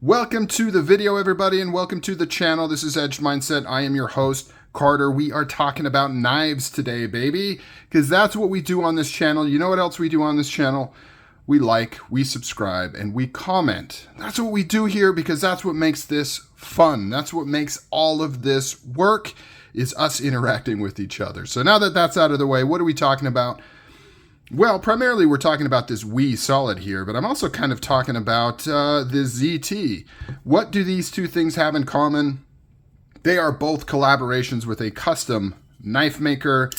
Welcome to the video, everybody, and welcome to the channel. This is Edged Mindset. I am your host, Carter. We are talking about knives today, baby, because that's what we do on this channel. You know what else we do on this channel? We like, we subscribe, and we comment. That's what we do here because that's what makes this fun. That's what makes all of this work, is us interacting with each other. So now that that's out of the way, what are we talking about? Well, primarily we're talking about this Wii Solid here, but I'm also kind of talking about the ZT. What do these two things have in common? They are both collaborations with a custom knife maker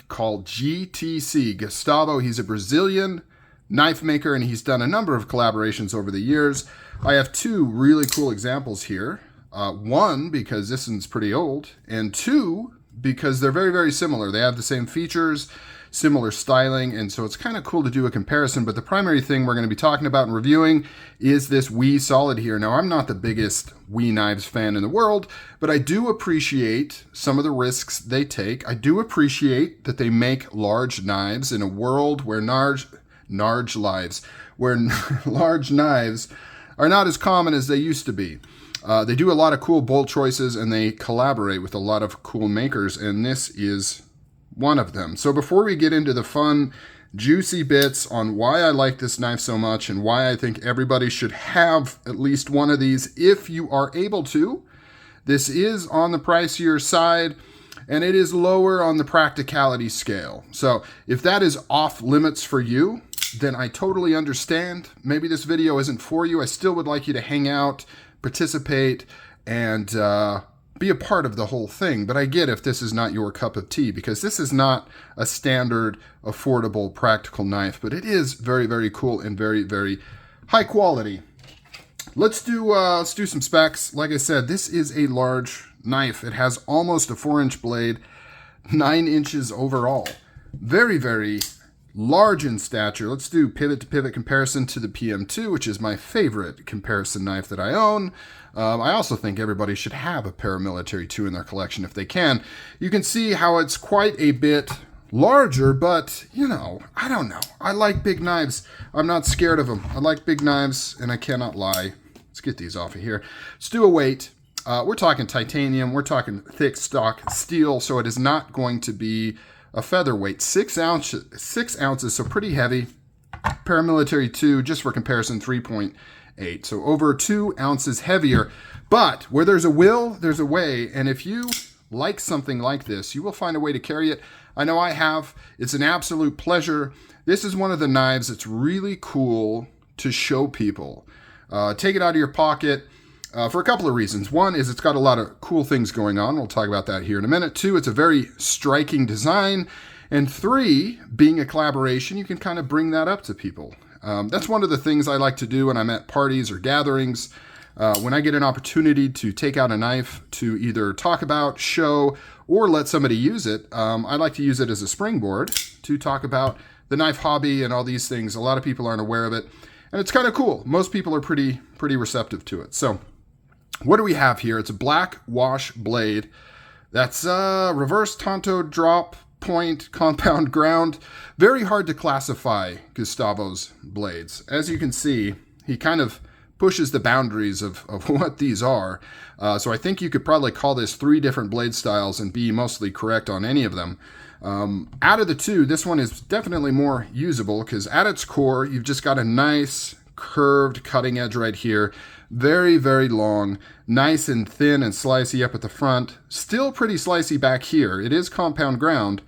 called GTC. Gustavo, he's a Brazilian knife maker, and he's done a number of collaborations over the years. I have two really cool examples here. One, because this one's pretty old, and two, because they're very, very similar. They have the same features, similar styling, and so it's kind of cool to do a comparison. But the primary thing we're going to be talking about and reviewing is this Wii Solid here. Now, I'm not the biggest Wii knives fan in the world, but I do appreciate some of the risks they take. I do appreciate that they make large knives in a world where large knives are not as common as they used to be. They do a lot of cool bolt choices, and they collaborate with a lot of cool makers, and this is one of them. So before we get into the fun, juicy bits on why I like this knife so much and why I think everybody should have at least one of these if you are able to, this is on the pricier side, and it is lower on the practicality scale. So if that is off limits for you, then I totally understand. Maybe this video isn't for you. I still would like you to hang out, participate, and be a part of the whole thing. But I get if this is not your cup of tea, because this is not a standard, affordable, practical knife, but it is very, very cool and very, very high quality. Let's do some specs. Like I said, this is a large knife. It has almost a 4-inch blade, 9 inches overall. Very, very large in stature. Let's do pivot to pivot comparison to the PM2, which is my favorite comparison knife that I own. I also think everybody should have a Paramilitary 2 in their collection if they can. You can see how it's quite a bit larger, but, you know, I don't know. I like big knives. I'm not scared of them. I like big knives, and I cannot lie. Let's get these off of here. Let's do a weight. We're talking titanium. We're talking thick stock steel, so it is not going to be a featherweight. 6 ounces, so pretty heavy. Paramilitary 2, just for comparison, 3.8. So over 2 ounces heavier. But where there's a will, there's a way. And if you like something like this, you will find a way to carry it. I know I have. It's an absolute pleasure. This is one of the knives that's really cool to show people. Take it out of your pocket for a couple of reasons. One is it's got a lot of cool things going on. We'll talk about that here in a minute. 2, it's a very striking design. And 3, being a collaboration, you can kind of bring that up to people. That's one of the things I like to do when I'm at parties or gatherings. When I get an opportunity to take out a knife to either talk about, show, or let somebody use it, I like to use it as a springboard to talk about the knife hobby and all these things. A lot of people aren't aware of it, and it's kind of cool. Most people are pretty receptive to it. So what do we have here? It's a black wash blade. That's reverse Tonto drop point compound ground. Very hard to classify Gustavo's blades. As you can see, he kind of pushes the boundaries of what these are. So I think you could probably call this 3 different blade styles and be mostly correct on any of them. Out of the 2, this one is definitely more usable because at its core, you've just got a nice curved cutting edge right here. Very, very long, nice and thin and slicey up at the front. Still pretty slicey back here. It is compound ground,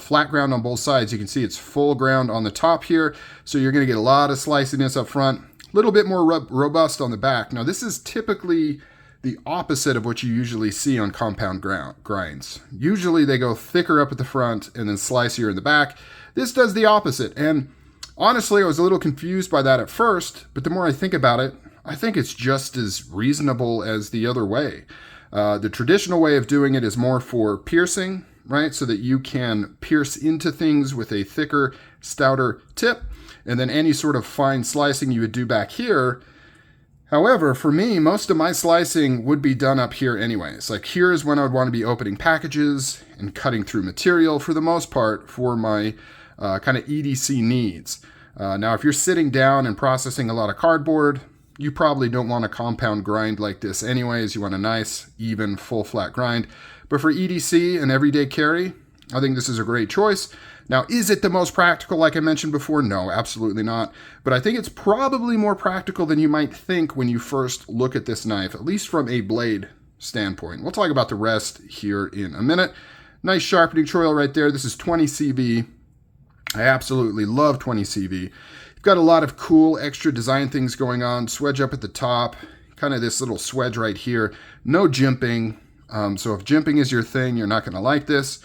flat ground on both sides. You can see it's full ground on the top here. So you're going to get a lot of sliciness up front. A little bit more robust on the back. Now this is typically the opposite of what you usually see on compound grinds. Usually they go thicker up at the front and then slicier in the back. This does the opposite. And honestly, I was a little confused by that at first, but the more I think about it, I think it's just as reasonable as the other way. The traditional way of doing it is more for piercing, right? So that you can pierce into things with a thicker, stouter tip, and then any sort of fine slicing you would do back here. However, for me, most of my slicing would be done up here anyways. Like here is when I would want to be opening packages and cutting through material for the most part for my kind of EDC needs. Now, if you're sitting down and processing a lot of cardboard, you probably don't want a compound grind like this anyways. You want a nice, even, full flat grind. But for EDC and everyday carry, I think this is a great choice. Now, is it the most practical like I mentioned before? No, absolutely not. But I think it's probably more practical than you might think when you first look at this knife, at least from a blade standpoint. We'll talk about the rest here in a minute. Nice sharpening choil right there. This is 20 CV. I absolutely love 20 CV. You've got a lot of cool extra design things going on. Swedge up at the top, kind of this little swedge right here. No jimping. So if jimping is your thing, you're not going to like this.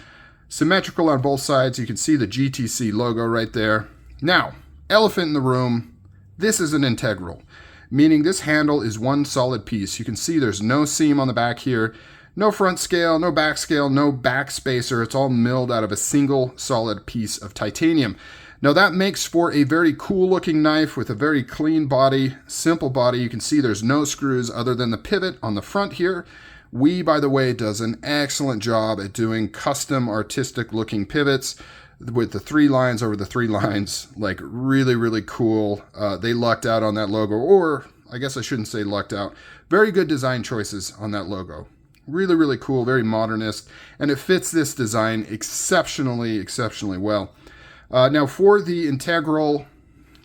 Symmetrical on both sides. You can see the GTC logo right there. Now, elephant in the room. This is an integral, meaning this handle is one solid piece. You can see there's no seam on the back here. No front scale, no back scale, no back spacer. It's all milled out of a single solid piece of titanium. Now that makes for a very cool looking knife with a very clean body, simple body. You can see there's no screws other than the pivot on the front here. By the way, does an excellent job at doing custom artistic looking pivots with the 3 lines over the 3 lines, like really, really cool. They lucked out on that logo, or I guess I shouldn't say lucked out. Very good design choices on that logo. Really, really cool, very modernist, and it fits this design exceptionally, exceptionally well. Now for the integral,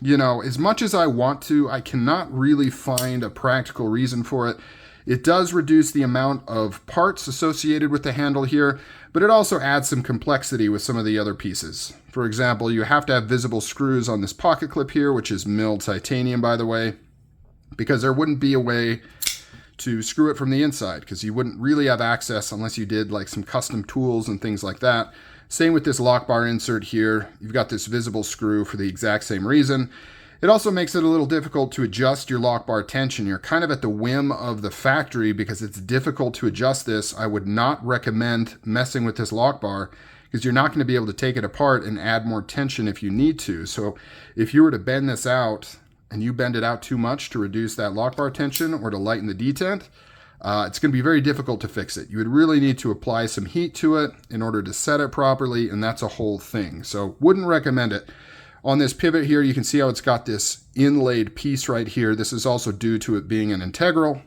you know, as much as I want to, I cannot really find a practical reason for it. It does reduce the amount of parts associated with the handle here, but it also adds some complexity with some of the other pieces. For example, you have to have visible screws on this pocket clip here, which is milled titanium, by the way, because there wouldn't be a way to screw it from the inside, because you wouldn't really have access unless you did like some custom tools and things like that. Same with this lock bar insert here. You've got this visible screw for the exact same reason. It also makes it a little difficult to adjust your lock bar tension. You're kind of at the whim of the factory because it's difficult to adjust this. I would not recommend messing with this lock bar because you're not going to be able to take it apart and add more tension if you need to. So if you were to bend this out and you bend it out too much to reduce that lock bar tension or to lighten the detent, it's going to be very difficult to fix it. You would really need to apply some heat to it in order to set it properly, and that's a whole thing. So wouldn't recommend it. On this pivot here, you can see how it's got this inlaid piece right here. This is also due to it being an integral.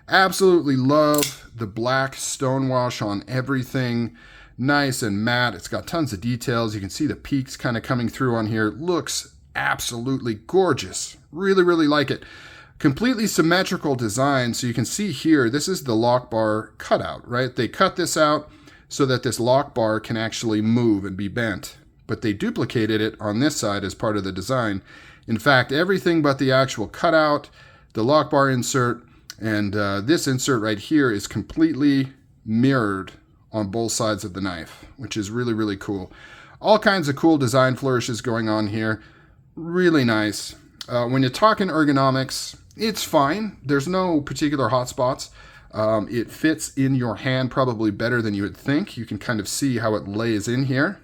Absolutely love the black stonewash on everything. Nice and matte. It's got tons of details. You can see the peaks kind of coming through on here. Looks absolutely gorgeous. Really, really like it. Completely symmetrical design. So you can see here, this is the lock bar cutout, right? They cut this out so that this lock bar can actually move and be bent. But they duplicated it on this side as part of the design. In fact, everything but the actual cutout, the lock bar insert, and this insert right here is completely mirrored on both sides of the knife, which is really, really cool. All kinds of cool design flourishes going on here. Really nice. When you're talking ergonomics, it's fine. There's no particular hot spots. It fits in your hand probably better than you would think. You can kind of see how it lays in here.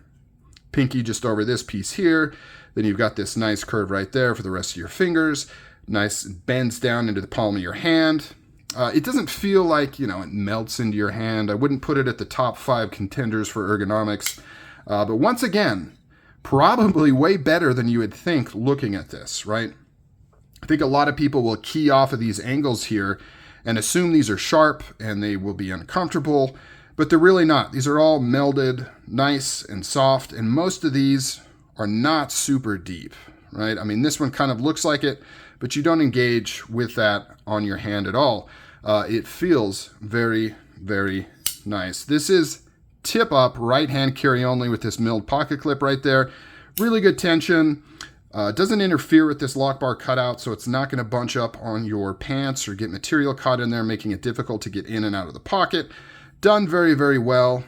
Pinky just over this piece here. Then you've got this nice curve right there for the rest of your fingers. Nice bends down into the palm of your hand. It doesn't feel like, you know, it melts into your hand. I wouldn't put it at the top 5 contenders for ergonomics. But once again, probably way better than you would think looking at this, right? I think a lot of people will key off of these angles here and assume these are sharp and they will be uncomfortable. But they're really not. These are all melded, nice and soft, and most of these are not super deep, right? I mean, this one kind of looks like it, but you don't engage with that on your hand at all. It feels very, very nice. This is tip up, right hand carry only with this milled pocket clip right there. Really good tension. Doesn't interfere with this lock bar cutout, so it's not going to bunch up on your pants or get material caught in there, making it difficult to get in and out of the pocket. Done very, very well.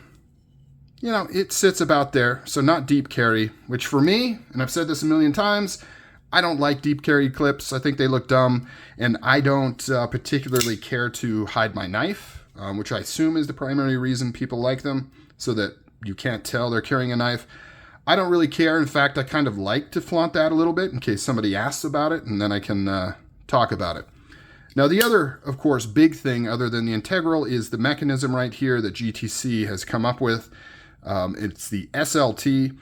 You know, it sits about there, so not deep carry, which for me, and I've said this a million times, I don't like deep carry clips. I think they look dumb, and I don't particularly care to hide my knife, which I assume is the primary reason people like them, so that you can't tell they're carrying a knife. I don't really care. In fact, I kind of like to flaunt that a little bit in case somebody asks about it, and then I can talk about it. Now, the other, of course, big thing other than the integral is the mechanism right here that GTC has come up with. It's the SLT.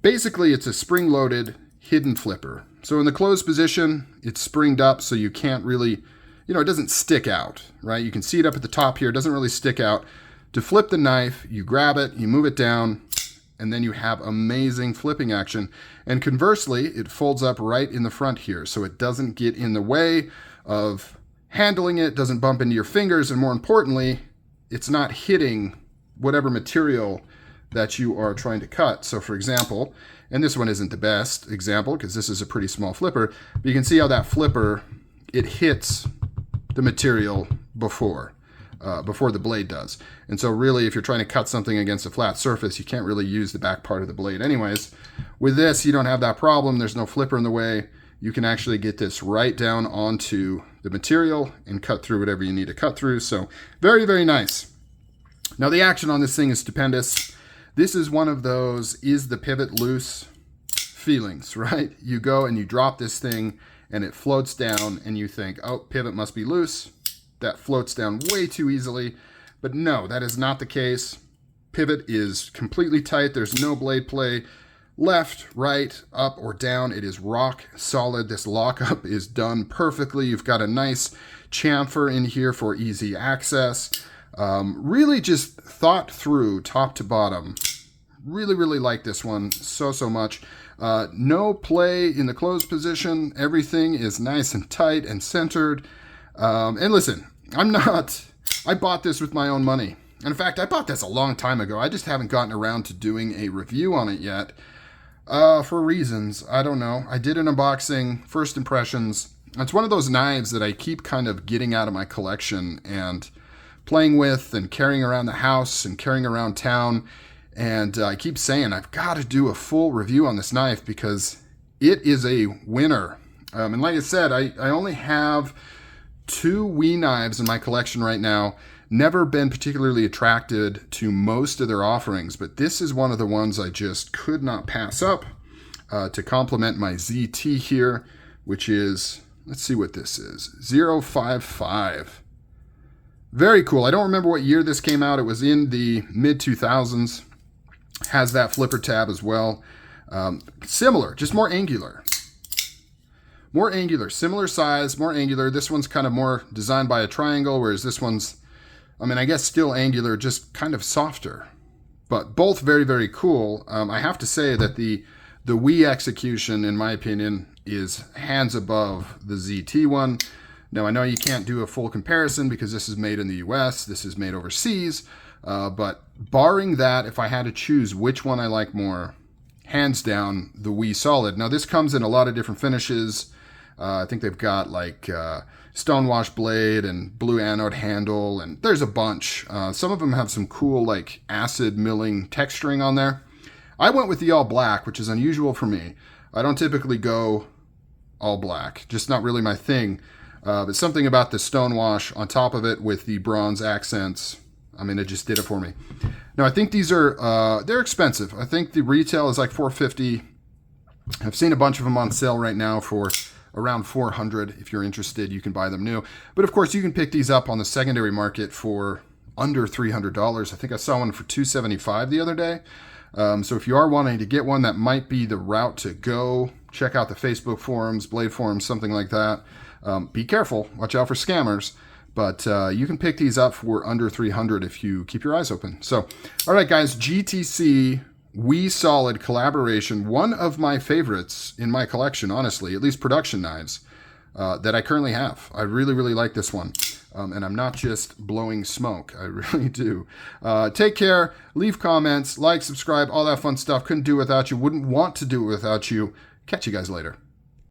Basically, it's a spring-loaded hidden flipper. So in the closed position, it's springed up so you can't really, it doesn't stick out, right? You can see it up at the top here. It doesn't really stick out. To flip the knife, you grab it, you move it down, and then you have amazing flipping action. And conversely, it folds up right in the front here, so it doesn't get in the way of handling it, doesn't bump into your fingers, and more importantly, it's not hitting whatever material that you are trying to cut. So for example, and this one isn't the best example because this is a pretty small flipper, but you can see how that flipper, it hits the material before the blade does. And so really, if you're trying to cut something against a flat surface, you can't really use the back part of the blade anyways. With this, you don't have that problem. There's no flipper in the way. You can actually get this right down onto the material and cut through whatever you need to cut through. So very, very nice. Now the action on this thing is stupendous. This is one of those, is the pivot loose feelings, right? You go and you drop this thing and it floats down and you think, oh, pivot must be loose. That floats down way too easily. But no, that is not the case. Pivot is completely tight. There's no blade play. Left, right, up, or down. It is rock solid. This lockup is done perfectly. You've got a nice chamfer in here for easy access. Really just thought through top to bottom. Really, really like this one so much. No play in the closed position. Everything is nice and tight and centered. And listen, I bought this with my own money. And in fact, I bought this a long time ago. I just haven't gotten around to doing a review on it yet. For reasons, I don't know. I did an unboxing, first impressions. It's one of those knives that I keep kind of getting out of my collection and playing with and carrying around the house and carrying around town. And I keep saying, I've got to do a full review on this knife because it is a winner. And like I said, I only have 2 WE knives in my collection right now. Never been particularly attracted to most of their offerings, but this is one of the ones I just could not pass up to complement my ZT here, which is, let's see what this is, 055. Very cool. I don't remember what year this came out. It was in the mid-2000s. Has that flipper tab as well. Similar, just more angular. More angular, similar size, more angular. This one's kind of more designed by a triangle, whereas this one's, I guess still angular, just kind of softer. But both very, very cool. I have to say that the WE execution, in my opinion, is hands above the ZT one. Now, I know you can't do a full comparison because this is made in the US, this is made overseas, but barring that, if I had to choose which one I like more, hands down, the WE Solid. Now, this comes in a lot of different finishes. I think they've got like Stonewashed blade and blue anode handle, and there's a bunch. Some of them have some cool like acid milling texturing on there. I went with the all black, which is unusual for me. I don't typically go all black, just not really my thing. But something about the Stonewash on top of it with the bronze accents, it just did it for me. Now, I think these are, they're expensive. I think the retail is like $450. I've seen a bunch of them on sale right now for around $400. If you're interested, you can buy them new. But of course, you can pick these up on the secondary market for under $300. I think I saw one for $275 the other day. So if you are wanting to get one, that might be the route to go. Check out the Facebook forums, Blade forums, something like that. Be careful. Watch out for scammers. But you can pick these up for under $300 if you keep your eyes open. So, all right, guys, GTC WE Solid collaboration, one of my favorites in my collection, honestly, at least production knives that I currently have. I really, really like this one. And I'm not just blowing smoke. I really do. Take care. Leave comments. Like, subscribe, all that fun stuff. Couldn't do it without you. Wouldn't want to do it without you. Catch you guys later.